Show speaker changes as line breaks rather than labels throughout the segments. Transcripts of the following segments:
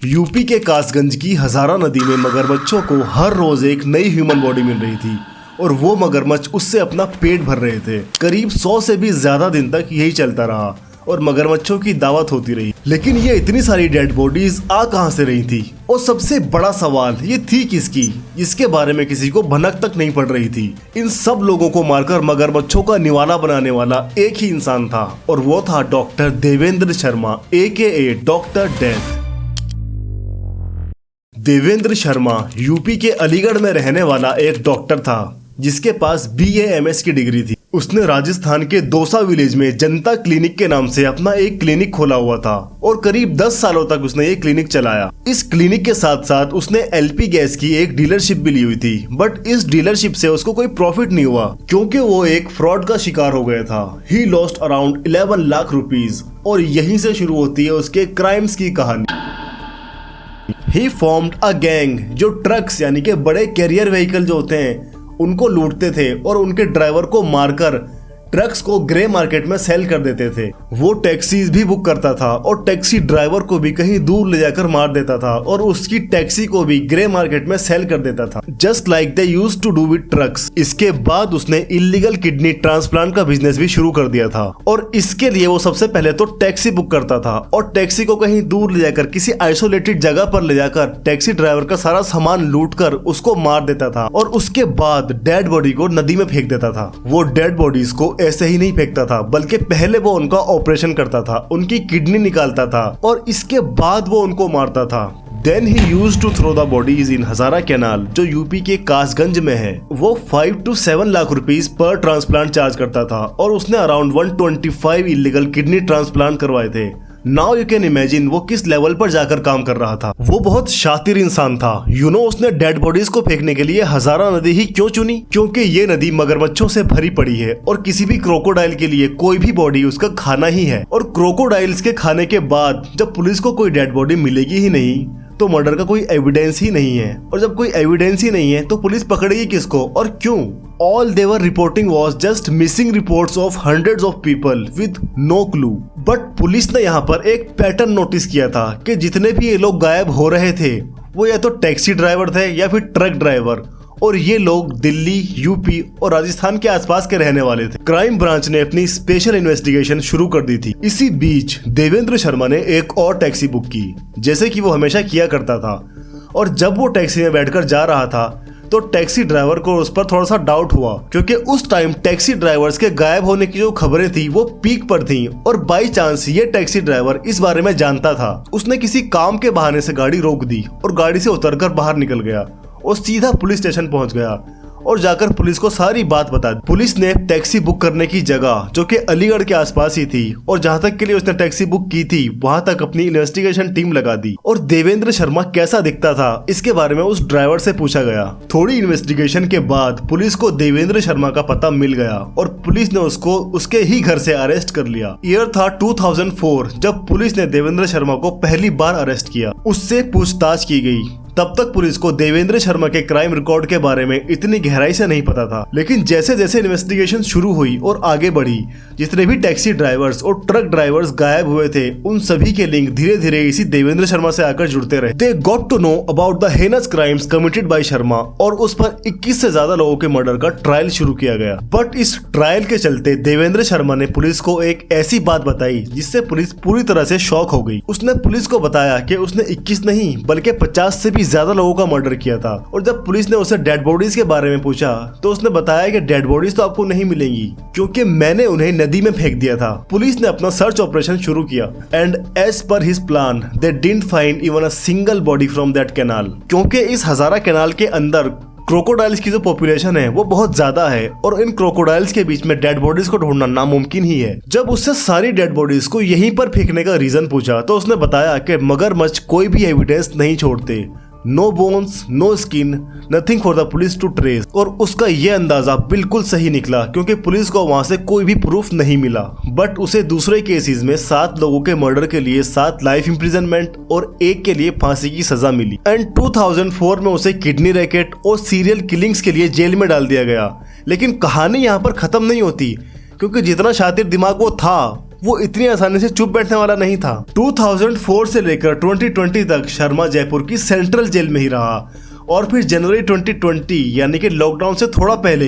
UP के कासगंज की हजारा नदी में मगरमच्छों को हर रोज एक नई ह्यूमन बॉडी मिल रही थी और वो मगरमच्छ उससे अपना पेट भर रहे थे। करीब 100 से भी ज्यादा दिन तक यही चलता रहा और मगरमच्छों की दावत होती रही। लेकिन ये इतनी सारी डेड बॉडीज आ कहां से रही थी और सबसे बड़ा सवाल ये थी किसकी, जिसके बारे में किसी को भनक तक नहीं पड़ रही थी। इन सब लोगों को मारकर मगरमच्छों का निवाला बनाने वाला एक ही इंसान था और वो था doctor Devendra Sharma AKA doctor death. Devendra Sharma UP के अलीगढ़ में रहने वाला एक डॉक्टर था जिसके पास BA MS की डिग्री थी। उसने राजस्थान के दौसा विलेज में जनता क्लिनिक के नाम से अपना एक क्लिनिक खोला हुआ था और करीब 10 सालों तक उसने ये क्लिनिक चलाया। इस क्लिनिक के साथ साथ उसने LP गैस की एक डीलरशिप भी ली हुई थी, बट इस डीलरशिप से उसको कोई प्रॉफिट नहीं हुआ क्योंकि वो एक फ्रॉड का शिकार हो गया था। He lost around 11 lakh rupees और यहीं से शुरू होती है उसके क्राइम्स की कहानी। ही फॉर्म्ड अ गैंग जो ट्रक्स यानी कि बड़े कैरियर व्हीकल जो होते हैं उनको लूटते थे और उनके ड्राइवर को मारकर ट्रक्स को ग्रे मार्केट में सेल कर देते थे। वो टैक्सीज भी बुक करता था और टैक्सी ड्राइवर को भी कहीं दूर ले जाकर मार देता था और उसकी टैक्सी को भी ग्रे मार्केट में सेल कर देता था, just like they used to do with trucks. इसके बाद उसने इलीगल किडनी ट्रांसप्लांट का बिजनेस भी शुरू कर दिया था और इसके लिए वो सबसे पहले तो टैक्सी बुक करता था और टैक्सी को कहीं दूर ले जाकर किसी आइसोलेटेड जगह पर ले जाकर टैक्सी ड्राइवर का सारा सामान लूट कर उसको मार देता था और उसके बाद डेड बॉडी को नदी में फेंक देता था। वो डेड बॉडीज को ऐसे ही नहीं फेंकता था बल्कि पहले वो उनका ऑपरेशन करता था, उनकी किडनी निकालता था और इसके बाद वो उनको मारता था। Then he used to throw the bodies in Hazara canal जो यूपी के कासगंज में है। वो 5 to 7 लाख रुपीस पर ट्रांसप्लांट चार्ज करता था और उसने अराउंड 125 इलीगल किडनी ट्रांसप्लांट करवाए थे। नाउ यू कैन इमेजिन वो किस लेवल पर जाकर काम कर रहा था। वो बहुत शातिर इंसान था। उसने डेड बॉडीज को फेंकने के लिए हजारा नदी ही क्यों चुनी? क्योंकि ये नदी मगरमच्छों से भरी पड़ी है और किसी भी क्रोकोडाइल के लिए कोई भी बॉडी उसका खाना ही है और क्रोकोडाइल्स के खाने के बाद जब पुलिस को कोई डेड बॉडी मिलेगी ही नहीं तो मर्डर का कोई एविडेंस ही नहीं है और जब कोई एविडेंस ही नहीं है तो पुलिस पकड़ेगी किसको और क्यों? All they were reporting was just missing reports of hundreds of people with no clue. But police ने यहाँ पर एक पैटर्न नोटिस किया था कि जितने भी ये लोग गायब हो रहे थे वो या तो टैक्सी ड्राइवर थे या फिर ट्रक ड्राइवर और ये लोग दिल्ली, यूपी और राजस्थान के आसपास के रहने वाले थे। क्राइम ब्रांच ने अपनी स्पेशल इन्वेस्टिगेशन शुरू कर दी थी। इसी बीच देवेंद्र शर्मा ने एक और टैक्सी बुक की जैसे कि वो हमेशा किया करता था और जब वो टैक्सी में बैठकर जा रहा था तो टैक्सी ड्राइवर को उस पर थोड़ा सा डाउट हुआ क्योंकि उस टाइम टैक्सी ड्राइवर्स के गायब होने की जो खबरें थी वो पीक पर थी और बाई चांस ये टैक्सी ड्राइवर इस बारे में जानता था। उसने किसी काम के बहाने से गाड़ी रोक दी और गाड़ी से उतरकर बाहर निकल गया और सीधा पुलिस स्टेशन पहुंच गया और जाकर पुलिस को सारी बात बता दी। पुलिस ने टैक्सी बुक करने की जगह जो कि अलीगढ़ के आसपास ही थी और जहां तक के लिए उसने टैक्सी बुक की थी वहां तक अपनी इन्वेस्टिगेशन टीम लगा दी और देवेंद्र शर्मा कैसा दिखता था इसके बारे में उस ड्राइवर से पूछा गया। थोड़ी इन्वेस्टिगेशन के बाद पुलिस को देवेंद्र शर्मा का पता मिल गया और पुलिस ने उसको उसके ही घर से अरेस्ट कर लिया। ईयर था 2004 जब पुलिस ने देवेंद्र शर्मा को पहली बार अरेस्ट किया। उससे पूछताछ की गई। तब तक पुलिस को देवेंद्र शर्मा के क्राइम रिकॉर्ड के बारे में इतनी गहराई से नहीं पता था, लेकिन जैसे जैसे इन्वेस्टिगेशन शुरू हुई और आगे बढ़ी जितने भी टैक्सी ड्राइवर्स और ट्रक ड्राइवर्स गायब हुए थे उन सभी के लिंक धीरे धीरे इसी देवेंद्र शर्मा से आकर जुड़ते रहे। They got to know about the heinous crimes committed by Sharma और उस पर 21 से ज्यादा लोगों के मर्डर का ट्रायल शुरू किया गया। बट इस ट्रायल के चलते देवेंद्र शर्मा ने पुलिस को एक ऐसी बात बताई जिससे पुलिस पूरी तरह से शॉक हो गई। उसने पुलिस को बताया कि उसने 21 नहीं बल्कि 50 से भी ज्यादा लोगों का मर्डर किया था और जब पुलिस ने उसे डेड बॉडीज के बारे में पूछा तो उसने बताया कि डेड बॉडीज तो आपको नहीं मिलेंगी क्योंकि मैंने उन्हें नदी में फेंक दिया था। पुलिस ने अपना सर्च ऑपरेशन शुरू किया and as per his plan they didn't find even a single body from that canal क्योंकि इस हजारा कैनाल के अंदर क्रोकोडाइल्स की जो पॉपुलेशन है वो बहुत ज्यादा है और इन क्रोकोडाइल्स के बीच में डेड बॉडीज को ढूंढना नामुमकिन ही है। जब उससे सारी डेड बॉडीज को यहीं पर फेंकने का रीजन पूछा तो उसने बताया कि मगरमच्छ कोई भी एविडेंस नहीं छोड़ते, no bones no skin nothing for the police to trace. और उसका ये अंदाजा बिल्कुल सही निकला क्योंकि पुलिस को वहां से कोई भी प्रूफ नहीं मिला। बट उसे दूसरे केसेस में 7 लोगों के मर्डर के लिए 7 लाइफ इम्प्रिजनमेंट और 1 के लिए फांसी की सजा मिली एंड 2004 में उसे किडनी रैकेट और सीरियल किलिंग्स के लिए जेल में डाल दिया गया। लेकिन कहानी यहाँ पर खत्म नहीं होती क्योंकि जितना शातिर दिमाग वो था वो इतनी आसानी से चुप बैठने वाला नहीं था। 2004 से लेकर 2020 तक शर्मा जयपुर की सेंट्रल जेल में ही रहा और फिर जनवरी 2020 यानी कि लॉकडाउन से थोड़ा पहले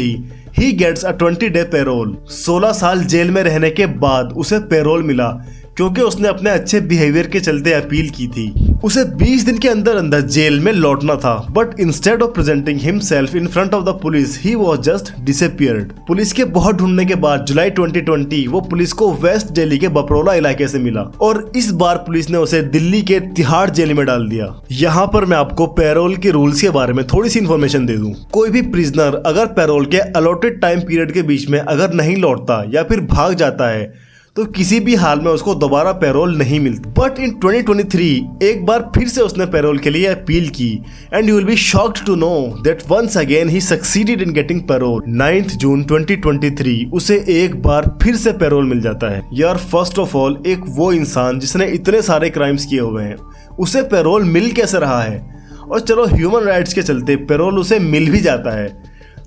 ही गेट्स अ 20 डे पैरोल। 16 साल जेल में रहने के बाद उसे पैरोल मिला क्योंकि उसने अपने अच्छे बिहेवियर के चलते अपील की थी। उसे 20 दिन के अंदर अंदर जेल में लौटना था, but instead of presenting himself in front of the police he was just disappeared. Police के बहुत ढूंढने के बाद जुलाई 2020 वो पुलिस को वेस्ट दिल्ली के बपरोला इलाके से मिला और इस बार पुलिस ने उसे दिल्ली के तिहाड़ जेल में डाल दिया। यहाँ पर मैं आपको पैरोल के रूल्स के बारे में थोड़ी सी इन्फॉर्मेशन दे दूं। कोई भी प्रिजनर अगर पैरोल के अलॉटेड टाइम पीरियड के बीच में अगर नहीं लौटता या फिर भाग जाता है तो किसी भी हाल में उसको दोबारा पैरोल नहीं मिलती। बट इन 2023 एक बार फिर से उसने पैरोल के लिए अपील की and you will be shocked to know that once again he succeeded in getting parole. 9 जून 2023 उसे एक बार फिर से पैरोल मिल जाता है। यार फर्स्ट ऑफ ऑल एक वो इंसान जिसने इतने सारे क्राइम्स किए हुए हैं उसे पैरोल मिल कैसे रहा है? और चलो ह्यूमन राइट्स के चलते पैरोल उसे मिल भी जाता है,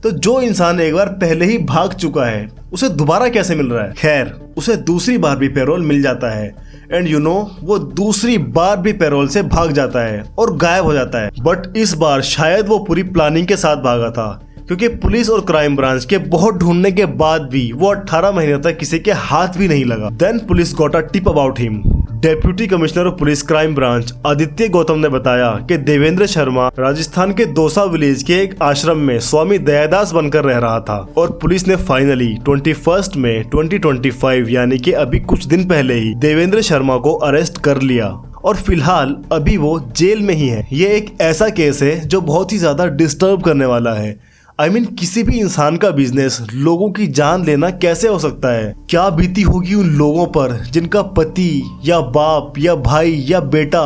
तो जो इंसान एक बार पहले ही भाग चुका है उसे दोबारा कैसे मिल रहा है? खैर उसे दूसरी बार भी पैरोल मिल जाता है एंड यू नो वो दूसरी बार भी पैरोल से भाग जाता है और गायब हो जाता है। बट इस बार शायद वो पूरी प्लानिंग के साथ भागा था क्योंकि पुलिस और क्राइम ब्रांच के बहुत ढूंढने के बाद भी वो 18 महीने तक किसी के हाथ भी नहीं लगा। Then police got a tip about him. Deputy commissioner of police crime branch Aditya Gautam ने बताया कि देवेंद्र शर्मा राजस्थान के दौसा विलेज के एक आश्रम में स्वामी दयादास बनकर रह रहा था और पुलिस ने फाइनली 21 मई 2025 यानी कि अभी कुछ दिन पहले ही देवेंद्र शर्मा को अरेस्ट कर लिया और फिलहाल अभी वो जेल में ही है। ये एक ऐसा केस है जो बहुत ही ज्यादा डिस्टर्ब करने वाला है। I mean, किसी भी इंसान का बिजनेस लोगों की जान लेना कैसे हो सकता है? क्या बीती होगी उन लोगों पर जिनका पति या बाप या भाई या बेटा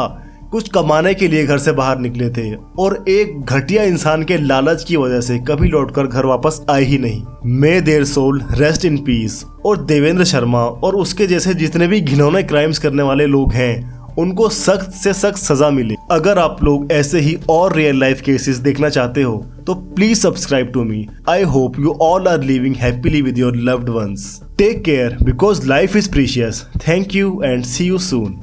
कुछ कमाने के लिए घर से बाहर निकले थे और एक घटिया इंसान के लालच की वजह से कभी लौटकर घर वापस आए ही नहीं। May their soul rest in peace. और देवेंद्र शर्मा और उसके जैसे जितने भी घिनौने क्राइम्स करने वाले लोग हैं उनको सख्त से सख्त सजा मिले। अगर आप लोग ऐसे ही और रियल लाइफ केसेस देखना चाहते हो तो please subscribe to me. I hope you all are living happily with your loved ones. Take care because life is precious. Thank you and see you soon.